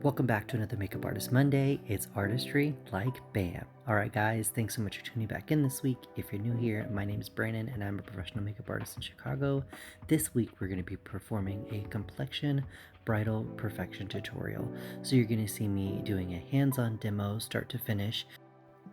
Welcome back to another Makeup Artist Monday. It's artistry like bam. Alright guys, thanks so much for tuning back in this week. If you're new here, my name is Brandon and I'm a professional makeup artist in Chicago. This week we're going to be performing a Complexion bridal perfection tutorial. So you're going to see me doing a hands-on demo start to finish.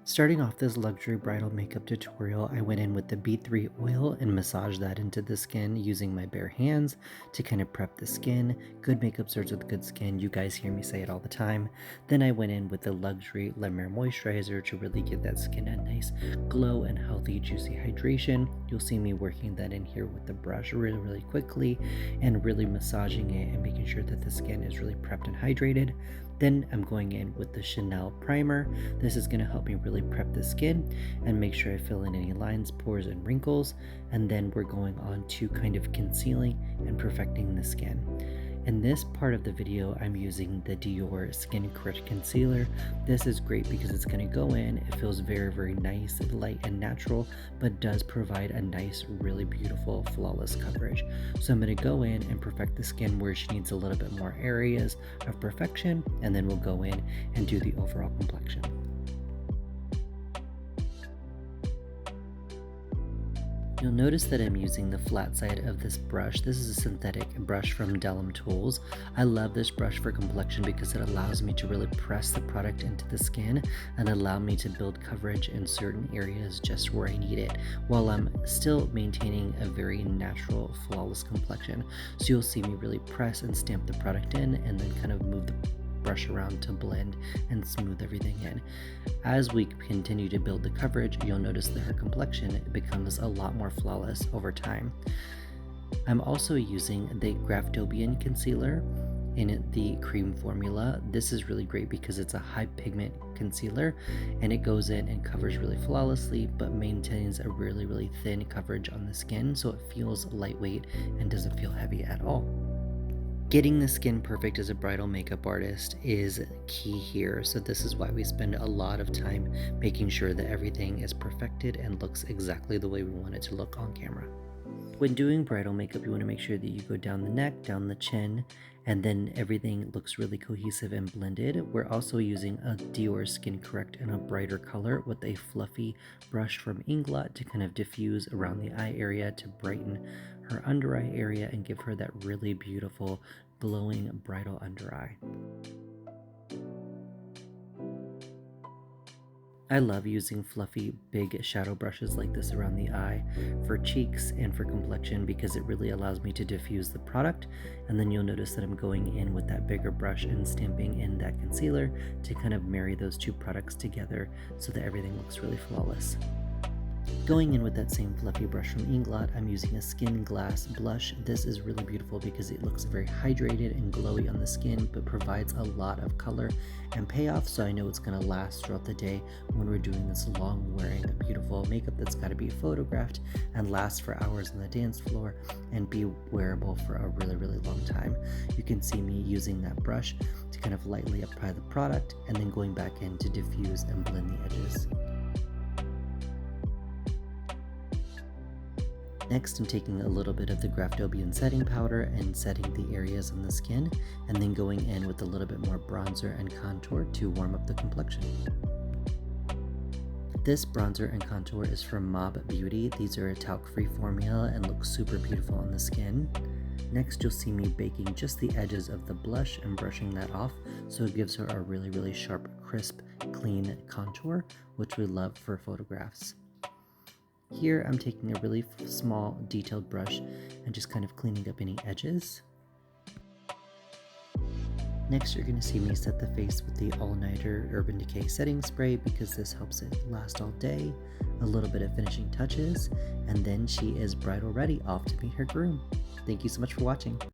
Starting off this luxury bridal makeup tutorial, I went in with the B3 oil and massaged that into the skin using my bare hands to kind of prep the skin. Good makeup starts with good skin. You guys hear me say it all the time. Then I went in with the luxury Le Mer moisturizer to really give that skin a nice glow and healthy, juicy hydration. You'll see me working that in here with the brush really quickly and really massaging it and making sure that the skin is really prepped and hydrated. Then I'm going in with the Chanel primer. This is going to help me really prep the skin and make sure I fill in any lines, pores, and wrinkles. And then we're going on to kind of concealing and perfecting the skin. In this part of the video, I'm using the Dior Skin Correct Concealer. This is great because it's going to go in. It feels very nice, light, and natural, but does provide a nice, really beautiful, flawless coverage. So I'm going to go in and perfect the skin where she needs a little bit more areas of perfection, and then we'll go in and do the overall complexion. You'll notice that I'm using the flat side of this brush. This is a synthetic brush from Delum Tools. I love this brush for complexion because it allows me to really press the product into the skin and allow me to build coverage in certain areas just where I need it, while I'm still maintaining a very natural, flawless complexion. So you'll see me really press and stamp the product in and then kind of move the brush around to blend and smooth everything in. As we continue to build the coverage, you'll notice that her complexion becomes a lot more flawless over time. I'm also using the Graftobian concealer in the cream formula. This is really great because it's a high pigment concealer and it goes in and covers really flawlessly but maintains a really thin coverage on the skin, so it feels lightweight and doesn't feel heavy at all. Getting the skin perfect as a bridal makeup artist is key here, so this is why we spend a lot of time making sure that everything is perfected and looks exactly the way we want it to look on camera. When doing bridal makeup, you want to make sure that you go down the neck, down the chin, and then everything looks really cohesive and blended. We're also using a Dior Skin Correct in a brighter color with a fluffy brush from Inglot to kind of diffuse around the eye area to brighten her under eye area and give her that really beautiful glowing bridal under eye. I love using fluffy big shadow brushes like this around the eye for cheeks and for complexion because it really allows me to diffuse the product. And then you'll notice that I'm going in with that bigger brush and stamping in that concealer to kind of marry those two products together so that everything looks really flawless. Going in with that same fluffy brush from Inglot, I'm using a Skin Glass blush. This is really beautiful because it looks very hydrated and glowy on the skin, but provides a lot of color and payoff, so I know it's going to last throughout the day when we're doing this long wearing beautiful makeup that's got to be photographed and last for hours on the dance floor and be wearable for a really long time. You can see me using that brush to kind of lightly apply the product and then going back in to diffuse and blend the edges. Next, I'm taking a little bit of the Graftobian setting powder and setting the areas on the skin, and then going in with a little bit more bronzer and contour to warm up the complexion. This bronzer and contour is from Mob Beauty. These are a talc-free formula and look super beautiful on the skin. Next, you'll see me baking just the edges of the blush and brushing that off, so it gives her a really sharp, crisp, clean contour, which we love for photographs. Here I'm taking a really small detailed brush and just kind of cleaning up any edges. Next, you're going to see me set the face with the All Nighter Urban Decay setting spray because this helps it last all day, a little bit of finishing touches, and then she is bridal ready off to meet her groom. Thank you so much for watching.